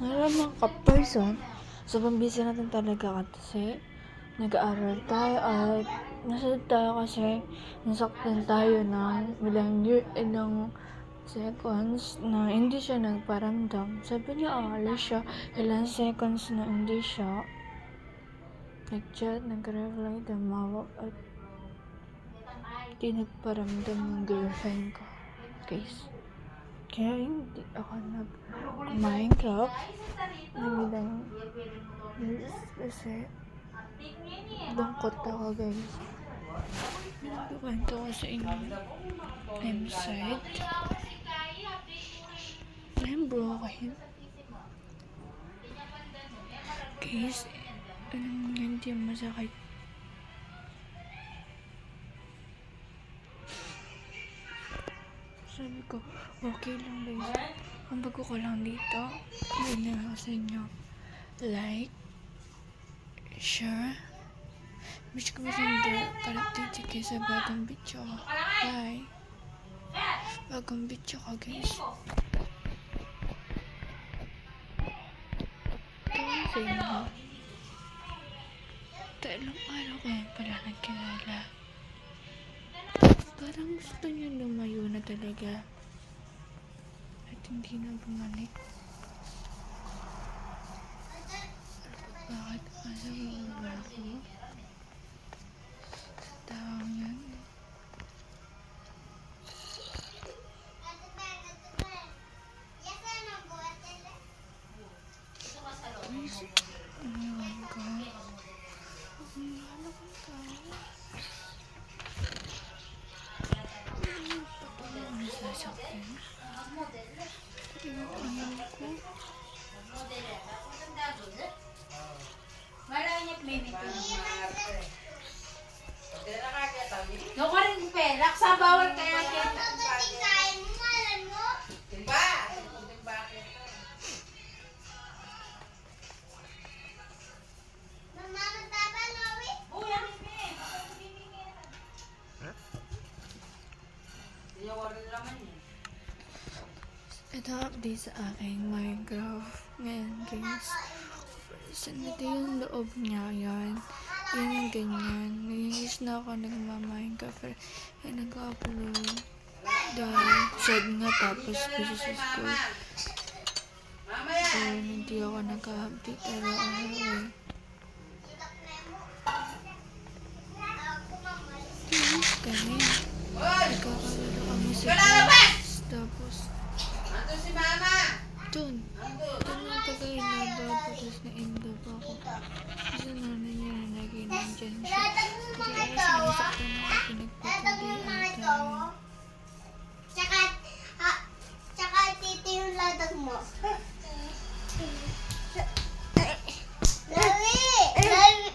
Mga ka-person, sobrang busy natin talaga kasi nag-aaral tayo at nasad tayo kasi nasaktan tayo ng ilang seconds na hindi siya nagparamdam. Sabi niya aalis siya, ilang seconds na hindi siya nag-chat, nag-reply, tumawag at di nagparamdam ng girlfriend ko. Guys. Kaya hindi ako nag-Minecraft ng ilang years kasi lungkot ako guys. Nagkukwento ko sa inyo. I'm sad. I'm broken. Guys, alam mo hindi masakit. Sabi ko, okay lang guys. Ang bago ko lang dito, hindi na ako sa inyo. Like, share, wish ko hindi para update kayo sa bagong video. Bye! Bagong video ko guys. Ito sa inyo. Tatlong araw ko yan pala nagkilala. Parang gusto niya lumayo na talaga. At hindi na bumalik. Bakit asa bumaba ko? Sa taong yan. Guys, iniwan ko. Iniwan ako ng tao. Nasasaktan. Ayaw ko. No ka rin pera, sa bawal kaya kita. Timba! Ito update sa aking Minecraft. Ngayon guys. Sanito yung loob niya. Yan. Yan yung ganyan. Nag-inis na ako nagma-Minecraft. Yan nag-upload. Dahil sad nga tapos busy sa school. So hindi ako nag-update araw-araw. Tinis kami. Nagkakalala kami sa class. Tapos Ando si mama! Doon ang taga-inaba, tapos na-inlove ako. Kasi nanay niya na naging nandyan siya. Kasi ako sinasaktan ako, pinagpatuloy ata. Tsaka tito yung latag mo.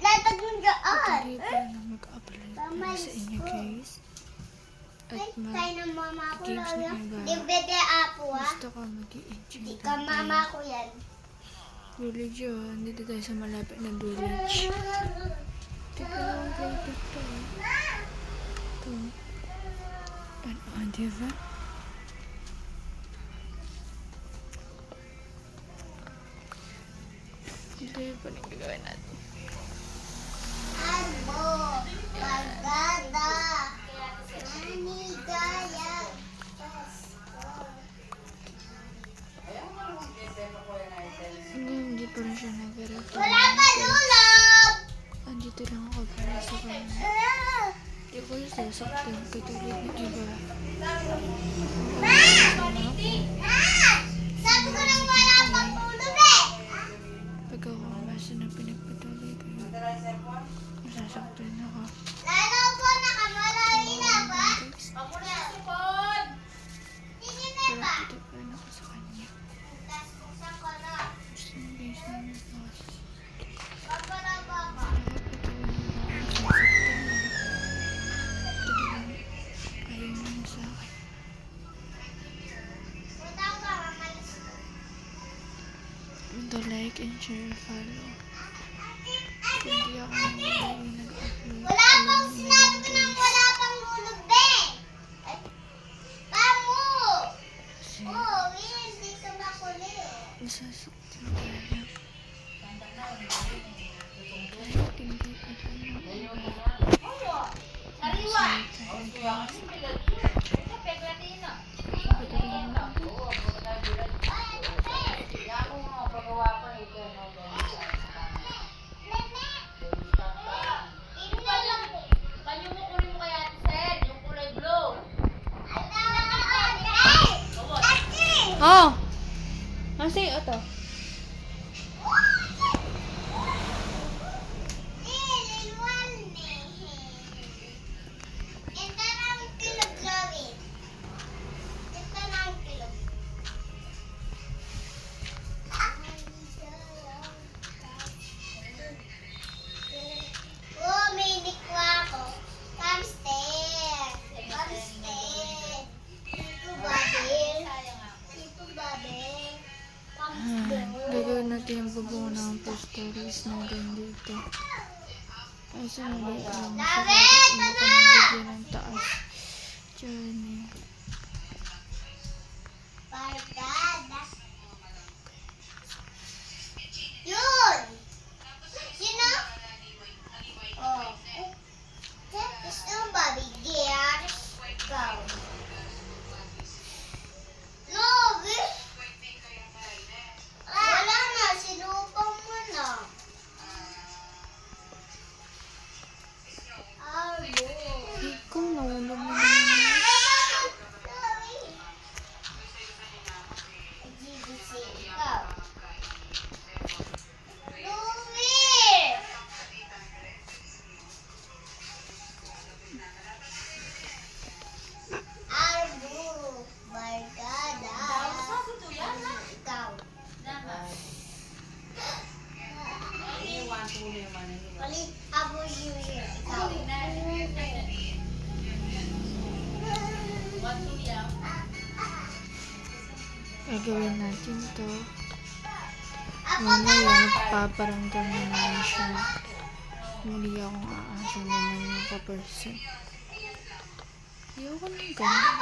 Latag mo dyan. Patuloy ko na mag-upload para sa inyo guys. At Tayo ng mama ko games lang na yan. iba. Di bete apo ah. Gusto ko mag-i-enjoy Di ka mama ko yan. Village yun. Dito tayo sa malapit na village. Tignan lang kayo dito. Ito. Ano, diba? Ito yung paling gagawin natin. Ano? Pagada. Manigaya. Hindi pa rin siya nag-reply. Wala pa lulog! Andito lang ako para sa kanya. Hindi ko yung sasaktan katulad ng iba. Sabi ko lang wala pang tulog eh! Pag ako basta na pinagpatuloy ko yun, masasaktan ako. Lalo po nakamalay na ba? Guys, Ako na sipon! Tingin na pero ba? dito pa rin ako sa kanya. Saan ko na? Gusto mo guys na nag-boss. Baba na baba. Ayaw mo na sa akin. Punta ka, mamalis ko. Ito like and share, follow. Kung di ako nag-upload. Wala pang sinabi ko nang wala pang hulog, be! Kamu! Kasi Oh, hindi ka makuli. mas Masasaktan tayo. Kahit hindi ka Sariwa. Oh! Nasa iyo ito? Gagawin natin yung bubungo ng first stories na dito. Ay, sumali lang. Hindi ko nabigyan ng taas. Journey. Yun! Yun na? Oh. Gusto mo ba bigyan? Ikaw. No, wala na, sinupang mo na. Ikaw, nahulog mo naman. Ikaw. Louie! Arburo, barkada. Ikaw. Kali, abo yun. Ikaw. Gagawin natin to. Ako Mamaya, magpaparamdam na naman siya. Muli akong aasa naman yung pa-person. Ayoko ng ganun.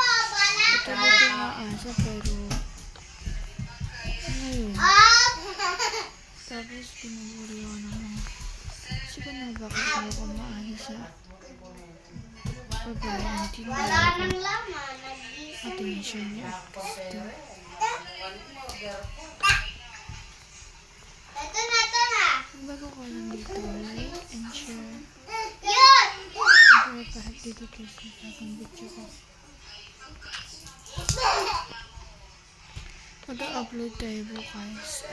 Ito dito yung aasa, pero ngayon. Tapos, pinabuli ako naman. Siguro na bakit ayoko maano sa pag-auntie wala na nang laman. Nag-isip. attention niya. Ito na. Bago ko lang dito, like and share. Yun! Siyempre, kahit dedicate ko sa aking video ko. Mag-upload tayo bukas.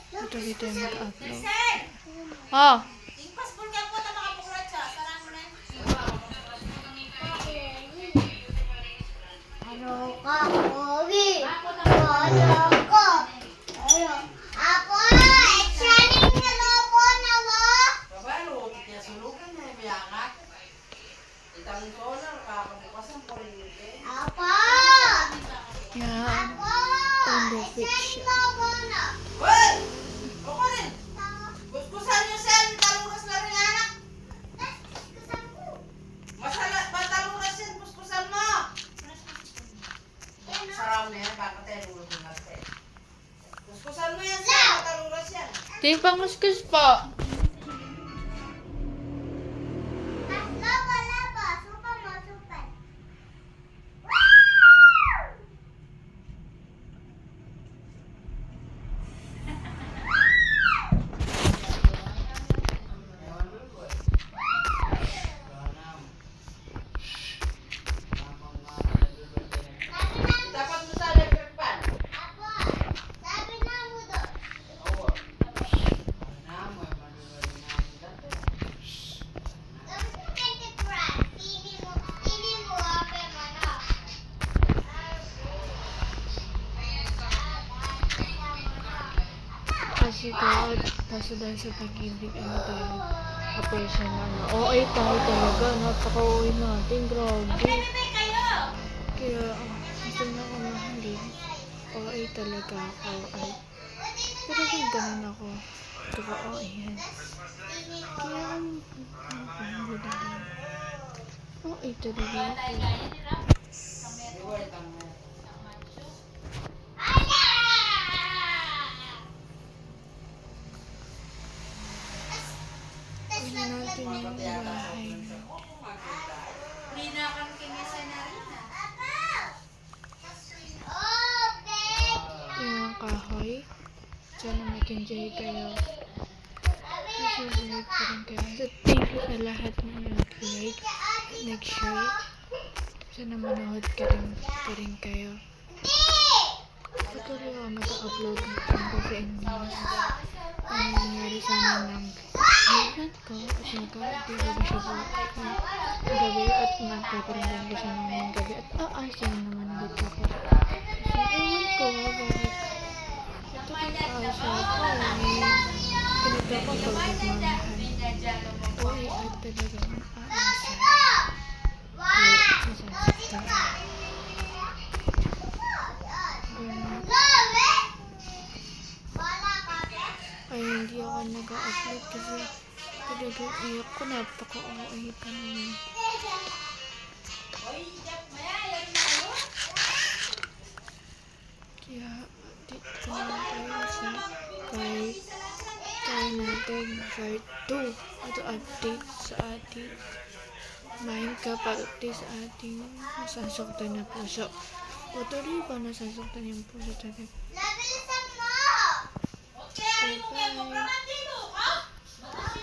Patuloy tayo mag-upload. Oh! Ano ka, Kobe? Ano ko? Ano? Ako, exciting na lobo na mo? Ako! Yan. Ako! On the Exciting fiction. lobo na. Kuskusan niyo siya, taluras na rin anak. Mataluras yan, kuskusan mo. Sarap na yan, baka tayo nulog natin. Kuskusan mo yan siya, mataluras yan. Ting pangkuskus po. Lobo. Supan mo, supan. Dapat mo sa electric pan. Ako, sabi na mo doon. Tapos mo kay Tepran, TV mo, ape mo na. Kasi dahil sa pag-ibig, ano tayo, ka-person na, ano. Oo, ay tayo talaga, napaka-uwi natin, grabe. Kaya, gusto na ako mahalin. Oo, ay talaga ako, ay. Pero kung ganun ako, totoo, ayan. Kaya, oo, ay talaga ako. Ito na yung bahay. Hinakan kinisa na rin na. Oh, babe. Ito yung kahoy. Sana mag-enjoy kayo. Nag-like pa rin kayo. So, thank you sa lahat na nag-like at nag-share. Sana manood ka rin kayo. Patuloy ako mag-upload ng kasi ano nangyari sa amin ng girlfriend ko at nag-a-active ba siya po ng gabi at magpaparamdam ko siya ng gabi at aasa naman ulit ako. So, ewan ko bakit ito kaya sa ako ganito ako pag nagmamahal. Uy, at talagang aasa. Ay, sasasaktan. Ay, hindi ako nag-upload kasi talagang iyak ko. Napaka-OA pa naman. Kaya, update ko na kayo sa part tayo natin, part 2. Ito update sa ating Minecraft update sa ating nasasaktan na puso. Patuloy ba nasasaktan yung puso talaga? Labilisan mo! Bye-bye.